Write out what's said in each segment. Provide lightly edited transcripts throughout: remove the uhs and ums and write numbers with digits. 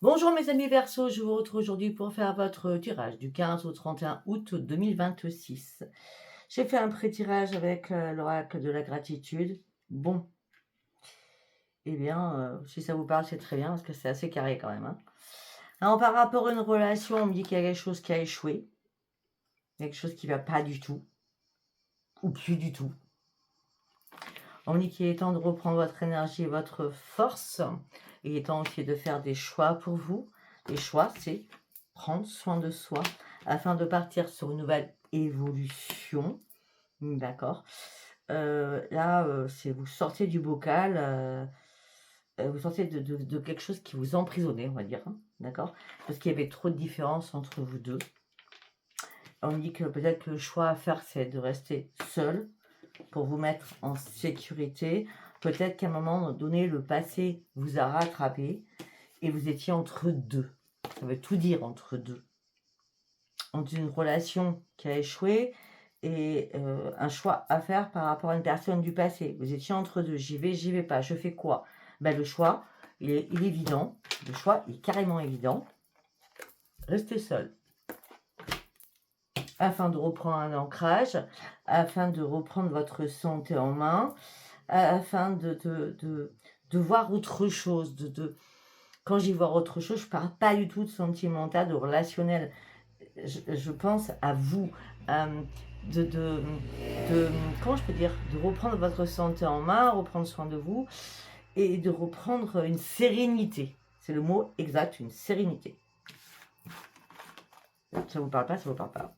Bonjour mes amis Verseau, je vous retrouve aujourd'hui pour faire votre tirage du 15 au 31 août 2026. J'ai fait un pré-tirage avec l'oracle de la gratitude. Bon, eh bien, si ça vous parle, c'est très bien parce que c'est assez carré quand même, hein. Alors, par rapport à une relation, on me dit qu'il y a quelque chose qui a échoué, quelque chose qui ne va pas du tout, ou plus du tout. On me dit qu'il est temps de reprendre votre énergie et votre force. Il est temps aussi de faire des choix pour vous. Les choix, c'est prendre soin de soi afin de partir sur une nouvelle évolution. D'accord. Là, c'est vous sortez du bocal, vous sortez de quelque chose qui vous emprisonnait, on va dire, hein, d'accord? Parce qu'il y avait trop de différences entre vous deux. On me dit que peut-être que le choix à faire, c'est de rester seul pour vous mettre en sécurité. Peut-être qu'à un moment donné, le passé vous a rattrapé et vous étiez entre deux. Ça veut tout dire entre deux. Entre une relation qui a échoué et un choix à faire par rapport à une personne du passé. Vous étiez entre deux. J'y vais pas. Je fais quoi? Ben, le choix, il est évident. Le choix est carrément évident. Restez seul. Afin de reprendre un ancrage, afin de reprendre votre santé en main, afin de voir autre chose. Quand j'y vois autre chose, je ne parle pas du tout de sentimental, de relationnel. Je pense à vous, de, de, comment je peux dire, de reprendre votre santé en main, reprendre soin de vous et de reprendre une sérénité. C'est le mot exact, une sérénité. Ça vous parle pas, ça vous parle pas.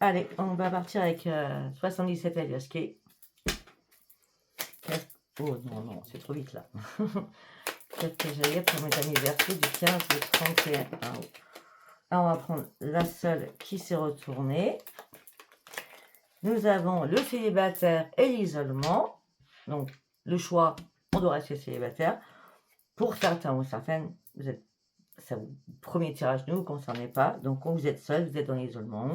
Allez, on va partir avec 77 alias K. Oh non, c'est trop vite là. Qu'est-ce que j'allais pour mes anniversaires du 15 au 31 août. Alors, on va prendre la seule qui s'est retournée. Nous avons le célibataire et l'isolement. Donc, le choix, on doit rester célibataire. Pour certains ou certaines, vous êtes, ça, le premier tirage ne vous concernait pas. Donc, quand vous êtes seul, vous êtes dans l'isolement.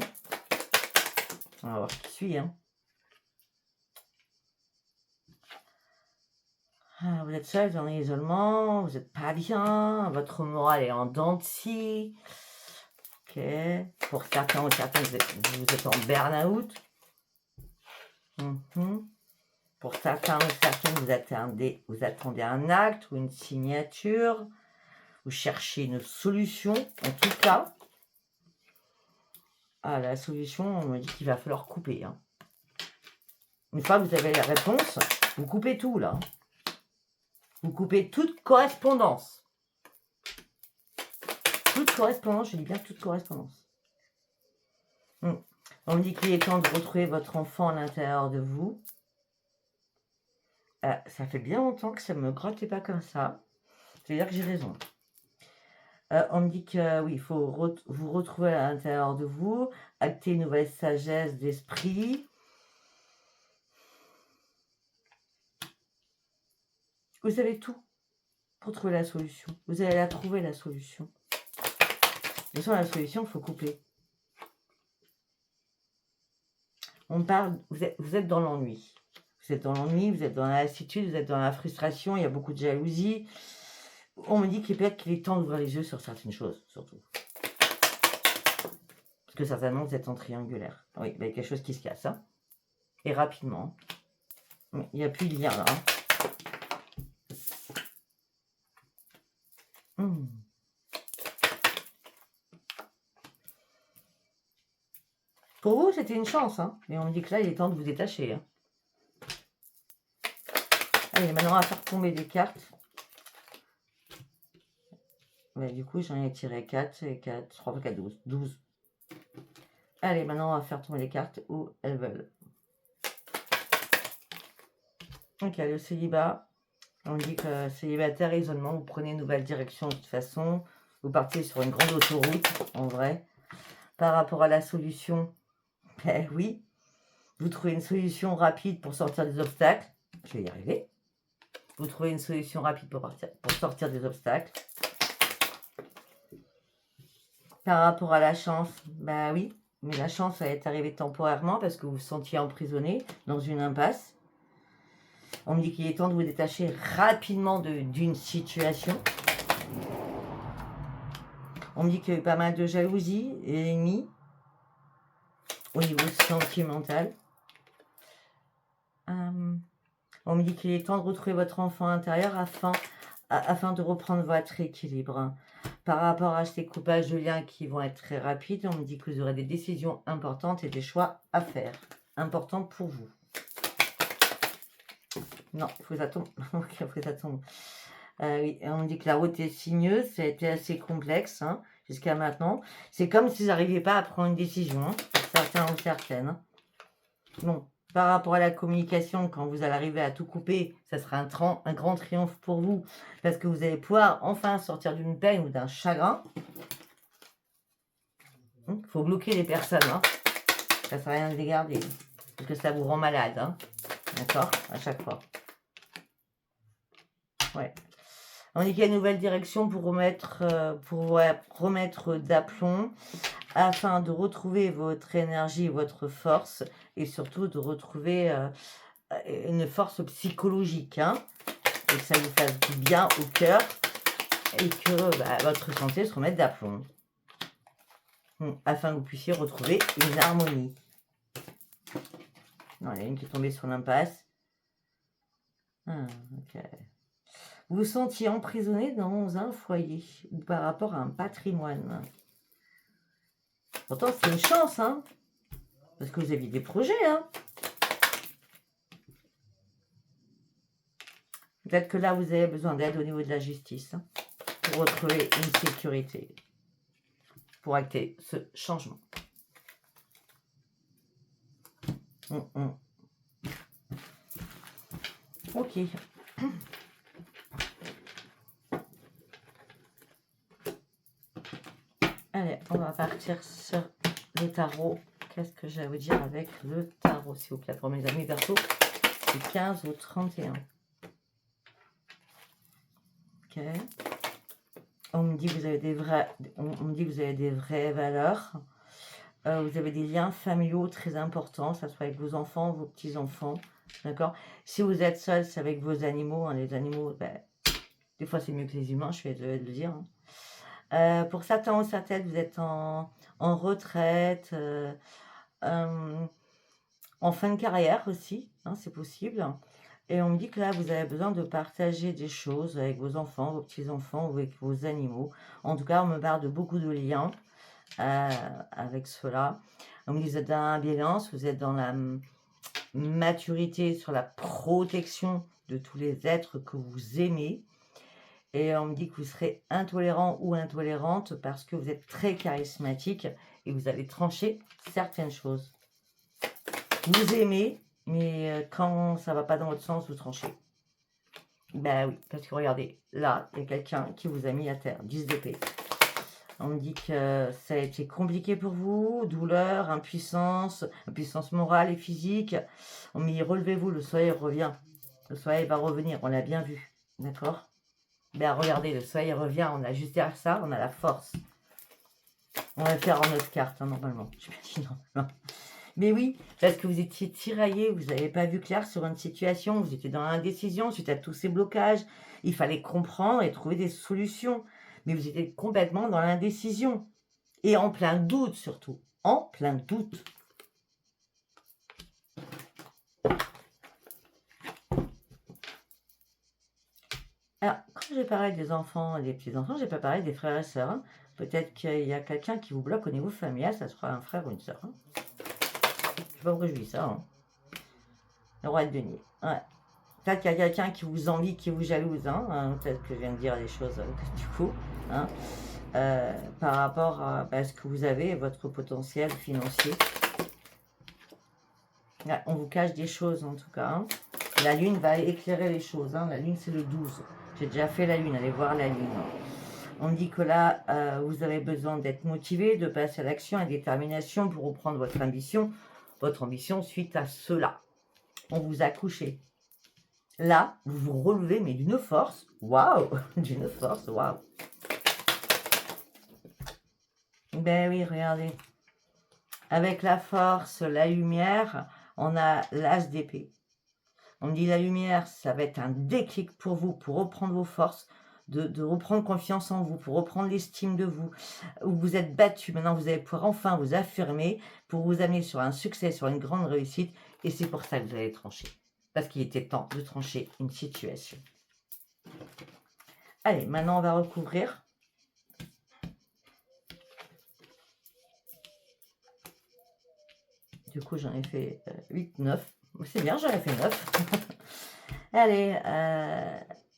On va voir qui suit, hein. Ah, vous êtes seul dans l'isolement, vous n'êtes pas bien, votre morale est en dents de scie. Ok. Pour certains ou certaines, vous êtes en burn-out. Pour certains ou certaines, vous attendez un acte ou une signature. Vous cherchez une solution. En tout cas, la solution, on me dit qu'il va falloir couper, hein. Une fois que vous avez la réponse, vous coupez tout, là. Vous coupez toute correspondance. Toute correspondance, je dis bien toute correspondance. On me dit qu'il est temps de retrouver votre enfant à l'intérieur de vous. Ça fait bien longtemps que ça ne me grottait pas comme ça. C'est-à-dire que j'ai raison. On me dit que oui, il faut vous retrouver à l'intérieur de vous, acter une nouvelle sagesse d'esprit. Vous avez tout pour trouver la solution. Vous allez la trouver, la solution. De toute façon, la solution, il faut couper. On parle, vous êtes dans l'ennui. Vous êtes dans l'ennui, vous êtes dans la lassitude, vous êtes dans la frustration, il y a beaucoup de jalousie. On me dit peut-être qu'il est temps d'ouvrir les yeux sur certaines choses, surtout. Parce que certainement, vous êtes en triangulaire. Oui, il y a quelque chose qui se casse, hein. Et rapidement. Il n'y a plus de lien, là, hein. Pour vous, c'était une chance, hein. Mais on me dit que là, il est temps de vous détacher, hein. Allez, maintenant, on va faire tomber des cartes. Mais du coup, j'en ai tiré 4, et 4, 3, 4, 12. 12. Allez, maintenant, on va faire tomber les cartes où elles veulent. Ok, le célibat. On dit que célibataire, isolement, vous prenez une nouvelle direction de toute façon. Vous partez sur une grande autoroute, en vrai. Par rapport à la solution, ben oui. Vous trouvez une solution rapide pour sortir des obstacles. Je vais y arriver. Vous trouvez une solution rapide pour sortir des obstacles. Par rapport à la chance, ben oui. Mais la chance, elle est arrivée temporairement parce que vous vous sentiez emprisonné dans une impasse. On me dit qu'il est temps de vous détacher rapidement d'une situation. On me dit qu'il y a eu pas mal de jalousie et ennemis au niveau sentimental. On me dit qu'il est temps de retrouver votre enfant intérieur afin de reprendre votre équilibre. Par rapport à ces coupages de liens qui vont être très rapides, on me dit que vous aurez des décisions importantes et des choix à faire. Importants pour vous. Non, il faut que ça tombe. Ok, il faut que ça tombe. Oui, on me dit que la route est sinueuse, ça a été assez complexe jusqu'à maintenant. C'est comme si vous n'arriviez pas à prendre une décision, pour certains ou certaines. Bon, par rapport à la communication, quand vous allez arriver à tout couper, ça sera un grand triomphe pour vous, parce que vous allez pouvoir enfin sortir d'une peine ou d'un chagrin. Il faut bloquer les personnes, ça ne sert à rien de les garder, parce que ça vous rend malade, d'accord, à chaque fois. Ouais. On dit qu'il y a une nouvelle direction pour remettre d'aplomb afin de retrouver votre énergie, votre force et surtout de retrouver une force psychologique et que ça vous fasse du bien au cœur et que votre santé se remette d'aplomb afin que vous puissiez retrouver une harmonie. Non, il y a une qui est tombée sur l'impasse. Ok. Vous vous sentiez emprisonné dans un foyer ou par rapport à un patrimoine. Pourtant, c'est une chance, parce que vous aviez des projets, Peut-être que là, vous avez besoin d'aide au niveau de la justice pour retrouver une sécurité, pour acter ce changement. Ok. Allez, on va partir sur le tarot. Qu'est-ce que j'ai à vous dire avec le tarot, s'il vous plaît, pour mes amis perso, du 15 au 31. Ok. On me dit que vous avez des vraies valeurs. Vous avez des liens familiaux très importants, ça soit avec vos enfants, vos petits-enfants. D'accord. Si vous êtes seul, c'est avec vos animaux. Les animaux, des fois, c'est mieux que les humains, je vais le dire. Pour certains ou certaines, vous êtes en retraite, en fin de carrière aussi, c'est possible. Et on me dit que là, vous avez besoin de partager des choses avec vos enfants, vos petits-enfants ou avec vos animaux. En tout cas, on me parle de beaucoup de liens avec cela. On me dit que vous êtes dans la bienveillance, vous êtes dans la maturité sur la protection de tous les êtres que vous aimez. Et on me dit que vous serez intolérant ou intolérante parce que vous êtes très charismatique et vous allez trancher certaines choses. Vous aimez, mais quand ça ne va pas dans votre sens, vous tranchez. Ben oui, parce que regardez, là, il y a quelqu'un qui vous a mis à terre, 10 d'épée. On me dit que ça a été compliqué pour vous, douleur, impuissance morale et physique. On me dit, relevez-vous, le soleil revient. Le soleil va revenir, on l'a bien vu, d'accord? Ben regardez, le soleil revient, on a juste derrière ça, on a la force. On va le faire en notre carte, normalement. Je me dis normalement. Mais oui, parce que vous étiez tiraillé, vous n'avez pas vu clair sur une situation, vous étiez dans l'indécision suite à tous ces blocages. Il fallait comprendre et trouver des solutions. Mais vous étiez complètement dans l'indécision. Et en plein doute surtout. En plein doute. Alors, quand j'ai parlé des enfants et des petits-enfants, j'ai pas parlé des frères et sœurs. Peut-être qu'il y a quelqu'un qui vous bloque au niveau familial, ça sera un frère ou une sœur. Je sais pas pourquoi je dis ça. Le roi de denier. Ouais. Peut-être qu'il y a quelqu'un qui vous envie, qui vous jalouse. Peut-être que je viens de dire des choses du coup. Par rapport à ce que vous avez, votre potentiel financier. Là, on vous cache des choses en tout cas. La lune va éclairer les choses. La lune, c'est le 12. J'ai déjà fait la lune. Allez voir la lune. On me dit que là, vous avez besoin d'être motivé, de passer à l'action et détermination pour reprendre votre ambition suite à cela. On vous a couché. Là, vous vous relevez, mais d'une force. Waouh! D'une force, waouh! Ben oui, regardez. Avec la force, la lumière, on a l'as d'épée. On me dit la lumière, ça va être un déclic pour vous, pour reprendre vos forces, de reprendre confiance en vous, pour reprendre l'estime de vous. Où vous êtes battu, maintenant vous allez pouvoir enfin vous affirmer pour vous amener sur un succès, sur une grande réussite. Et c'est pour ça que vous allez trancher. Parce qu'il était temps de trancher une situation. Allez, maintenant on va recouvrir. Du coup, j'en ai fait 8, 9. C'est bien, j'en ai fait 9. Allez,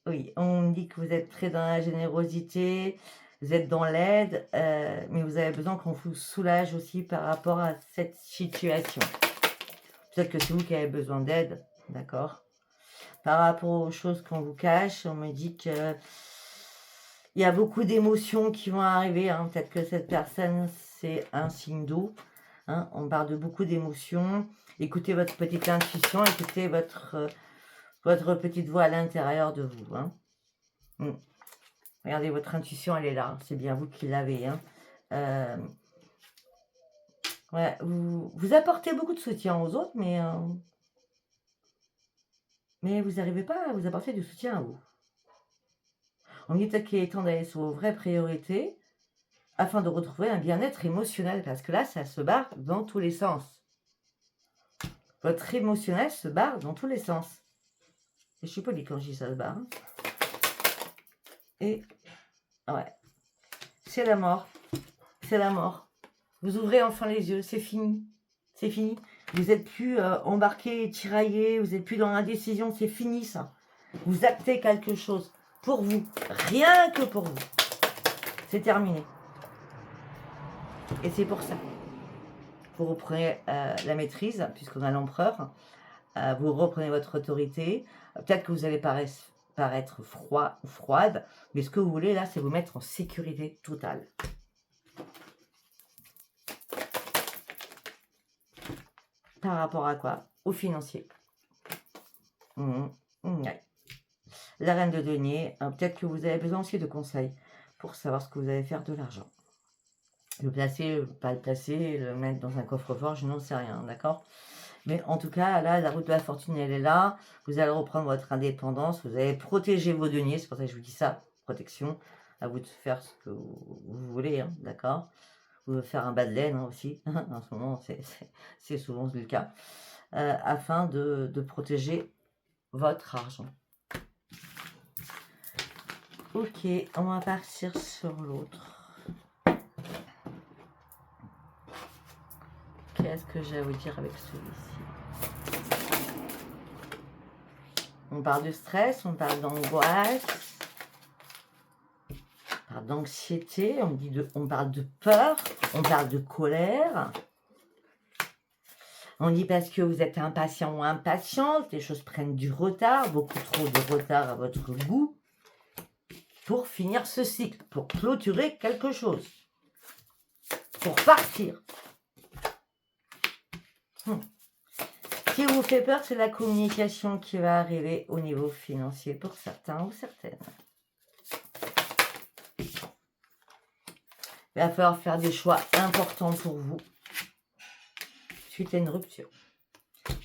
oui, on me dit que vous êtes très dans la générosité, vous êtes dans l'aide, mais vous avez besoin qu'on vous soulage aussi par rapport à cette situation. Peut-être que c'est vous qui avez besoin d'aide, d'accord? Par rapport aux choses qu'on vous cache, on me dit que il y a beaucoup d'émotions qui vont arriver. Hein. Peut-être que cette personne, c'est un signe d'eau. Hein. On parle de beaucoup d'émotions. Écoutez votre petite intuition, écoutez votre petite voix à l'intérieur de vous. Hein. Regardez, votre intuition, elle est là. C'est bien vous qui l'avez. Hein. Ouais, vous apportez beaucoup de soutien aux autres, mais vous n'arrivez pas à vous apporter du soutien à vous. On dit peut-être qu'il est temps d'aller sur vos vraies priorités afin de retrouver un bien-être émotionnel, parce que là, ça se barre dans tous les sens. Votre émotionnel se barre dans tous les sens. Et je suis polie quand je dis ça se barre. Hein. Et ouais, c'est la mort. C'est la mort. Vous ouvrez enfin les yeux, c'est fini. C'est fini. Vous n'êtes plus embarqué, tiraillé, vous n'êtes plus dans l'indécision, c'est fini ça. Vous actez quelque chose pour vous, rien que pour vous. C'est terminé. Et c'est pour ça. Vous reprenez la maîtrise, puisqu'on a l'empereur. Vous reprenez votre autorité. Peut-être que vous allez paraître froid ou froide, mais ce que vous voulez là, c'est vous mettre en sécurité totale. Par rapport à quoi? Au financier. Ouais. La reine de denier, peut-être que vous avez besoin aussi de conseils pour savoir ce que vous allez faire de l'argent. Le placer, pas le placer, le mettre dans un coffre-fort, je n'en sais rien, d'accord? Mais en tout cas, là, la route de la fortune, elle est là. Vous allez reprendre votre indépendance, vous allez protéger vos deniers, c'est pour ça que je vous dis ça, protection. À vous de faire ce que vous voulez, hein, d'accord? Vous pouvez faire un bas de laine hein, aussi, en ce moment, c'est souvent le cas, afin de protéger votre argent. Ok, on va partir sur l'autre. Qu'est-ce que j'ai à vous dire avec celui-ci? On parle de stress, on parle d'angoisse, on parle d'anxiété, on parle de peur, on parle de colère. On dit parce que vous êtes impatient ou impatiente, les choses prennent du retard, beaucoup trop de retard à votre goût, pour finir ce cycle, pour clôturer quelque chose, pour partir. Ce qui vous fait peur, c'est la communication qui va arriver au niveau financier pour certains ou certaines. Il va falloir faire des choix importants pour vous suite à une rupture.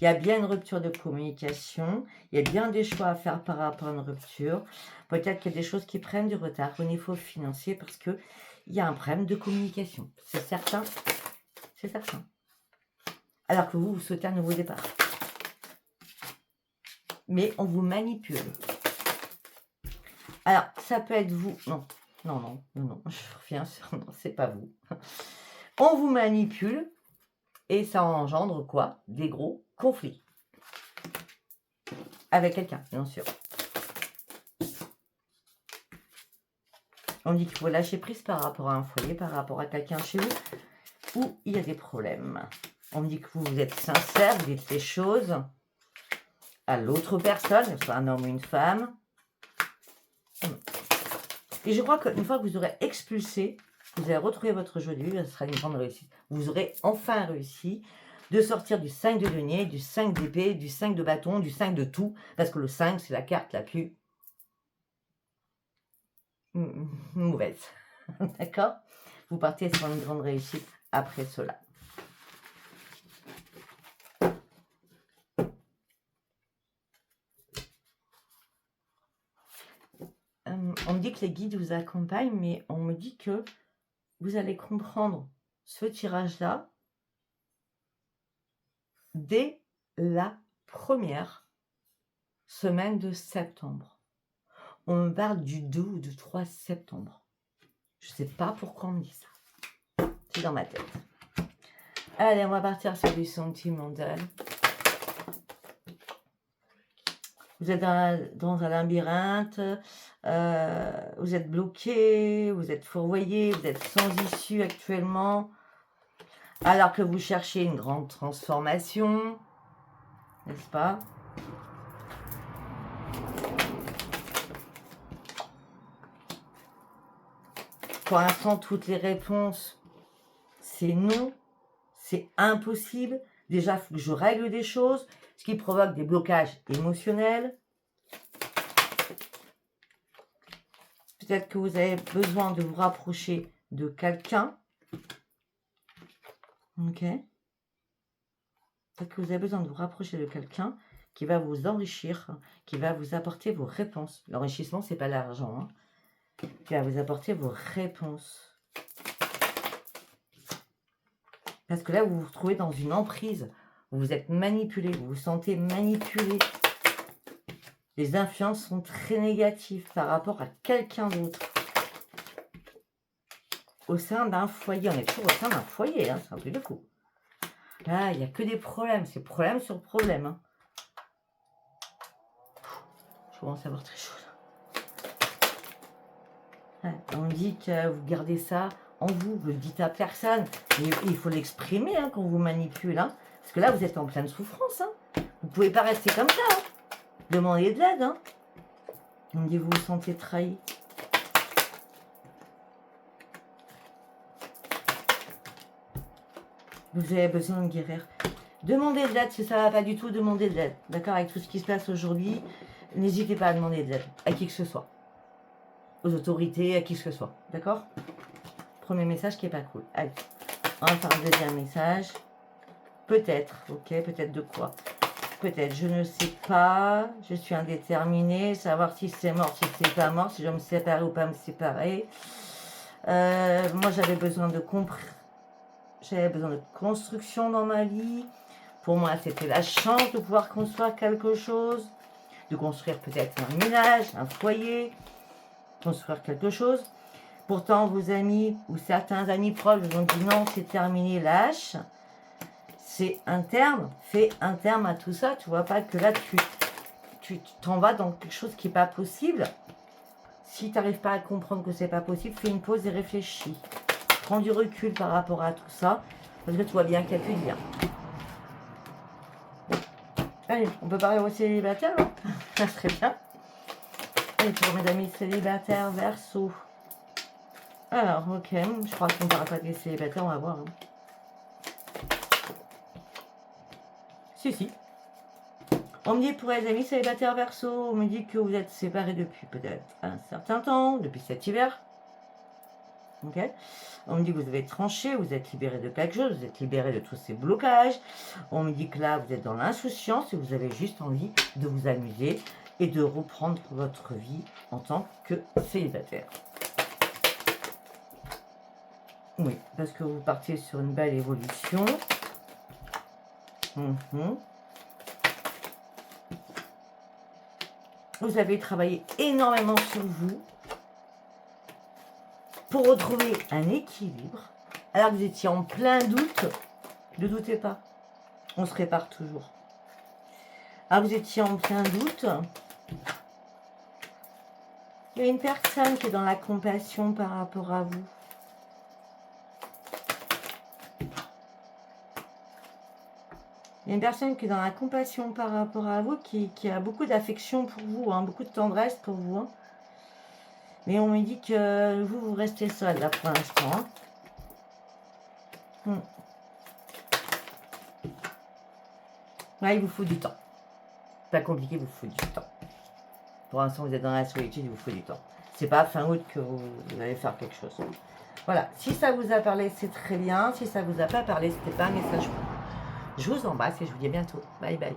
Il y a bien une rupture de communication, il y a bien des choix à faire par rapport à une rupture. Peut-être qu'il y a des choses qui prennent du retard au niveau financier parce qu'il y a un problème de communication. C'est certain. C'est certain. Alors que vous souhaitez un nouveau départ. Mais on vous manipule. Alors, ça peut être vous. Non, je reviens sur non, c'est pas vous. On vous manipule et ça engendre quoi? Des gros conflits. Avec quelqu'un, bien sûr. On dit qu'il faut lâcher prise par rapport à un foyer, par rapport à quelqu'un chez vous, où il y a des problèmes. On dit que vous êtes sincère, vous dites les choses à l'autre personne, que ce soit un homme ou une femme. Et je crois qu'une fois que vous aurez expulsé, vous allez retrouver votre joie de vivre, ce sera une grande réussite. Vous aurez enfin réussi de sortir du 5 de denier, du 5 d'épée, du 5 de bâton, du 5 de tout, parce que le 5, c'est la carte la plus mauvaise. D'accord? Vous partez sur une grande réussite après cela. On me dit que les guides vous accompagnent, mais on me dit que vous allez comprendre ce tirage-là dès la première semaine de septembre. On me parle du 2 ou du 3 septembre. Je ne sais pas pourquoi on me dit ça. C'est dans ma tête. Allez, on va partir sur du sentimental. Vous êtes dans un labyrinthe, vous êtes bloqué, vous êtes fourvoyé, vous êtes sans issue actuellement, alors que vous cherchez une grande transformation, n'est-ce pas? Pour l'instant, toutes les réponses, c'est non, c'est impossible. Déjà, il faut que je règle des choses, ce qui provoque des blocages émotionnels. Peut-être que vous avez besoin de vous rapprocher de quelqu'un. Ok. Peut-être que vous avez besoin de vous rapprocher de quelqu'un qui va vous enrichir, qui va vous apporter vos réponses. L'enrichissement, c'est pas l'argent, hein. Qui va vous apporter vos réponses. Parce que là, vous vous retrouvez dans une emprise. Vous êtes manipulé, vous vous sentez manipulé. Les influences sont très négatives par rapport à quelqu'un d'autre. Au sein d'un foyer. On est toujours au sein d'un foyer, hein, c'est un truc de fou. Là, il n'y a que des problèmes. C'est problème sur problème. Hein. Je commence à avoir très chaud. Ouais, on dit que vous gardez ça en vous. Vous ne le dites à personne. Mais il faut l'exprimer hein, quand vous manipulez. Hein, parce que là, vous êtes en pleine souffrance. Hein. Vous ne pouvez pas rester comme ça. Hein. Demandez de l'aide. Hein. On me dit vous vous sentez trahi. Vous avez besoin de guérir. Demandez de l'aide si ça ne va pas du tout. Demandez de l'aide. D'accord? Avec tout ce qui se passe aujourd'hui, n'hésitez pas à demander de l'aide. À qui que ce soit. Aux autorités, à qui que ce soit. D'accord? Premier message qui n'est pas cool. Allez. On va faire un deuxième message. Peut-être. Ok, peut-être de quoi? Peut-être, je ne sais pas, je suis indéterminée, savoir si c'est mort, si c'est pas mort, si je vais me séparer ou pas me séparer. Moi, j'avais besoin de construction dans ma vie. Pour moi, c'était la chance de pouvoir construire quelque chose, de construire peut-être un ménage, un foyer, construire quelque chose. Pourtant, vos amis ou certains amis proches vous ont dit non, c'est terminé, lâche. C'est un terme, fais un terme à tout ça. Tu vois pas que là, tu t'en vas dans quelque chose qui n'est pas possible. Si tu n'arrives pas à comprendre que c'est pas possible, fais une pause et réfléchis. Prends du recul par rapport à tout ça, parce que tu vois bien qu'il n'y a plus de lien. Allez, on peut parler aux célibataires, hein. Ça serait bien. Allez, pour mes amis célibataires, Verseau. Alors, ok, je crois qu'on ne parle pas des célibataires, on va voir. Hein. Si. On me dit pour les amis célibataires Verseau, on me dit que vous êtes séparés depuis peut-être un certain temps, depuis cet hiver. Ok. On me dit que vous avez tranché, vous êtes libéré de quelque chose, vous êtes libéré de tous ces blocages. On me dit que là, vous êtes dans l'insouciance et vous avez juste envie de vous amuser et de reprendre votre vie en tant que célibataire. Oui, parce que vous partez sur une belle évolution. Vous avez travaillé énormément sur vous pour retrouver un équilibre. Alors que vous étiez en plein doute, ne doutez pas, on se répare toujours. Alors que vous étiez en plein doute, il y a une personne qui est dans la compassion par rapport à vous. Il y a une personne qui est dans la compassion par rapport à vous, qui a beaucoup d'affection pour vous, hein, beaucoup de tendresse pour vous. Hein. Mais on me dit que vous restez seul là pour l'instant. Hein. Ouais, il vous faut du temps. Pas compliqué, il vous faut du temps. Pour l'instant, vous êtes dans la solitude, il vous faut du temps. C'est pas fin août que vous allez faire quelque chose. Voilà, si ça vous a parlé, c'est très bien. Si ça vous a pas parlé, c'était pas un message. Je vous embrasse et je vous dis à bientôt. Bye bye.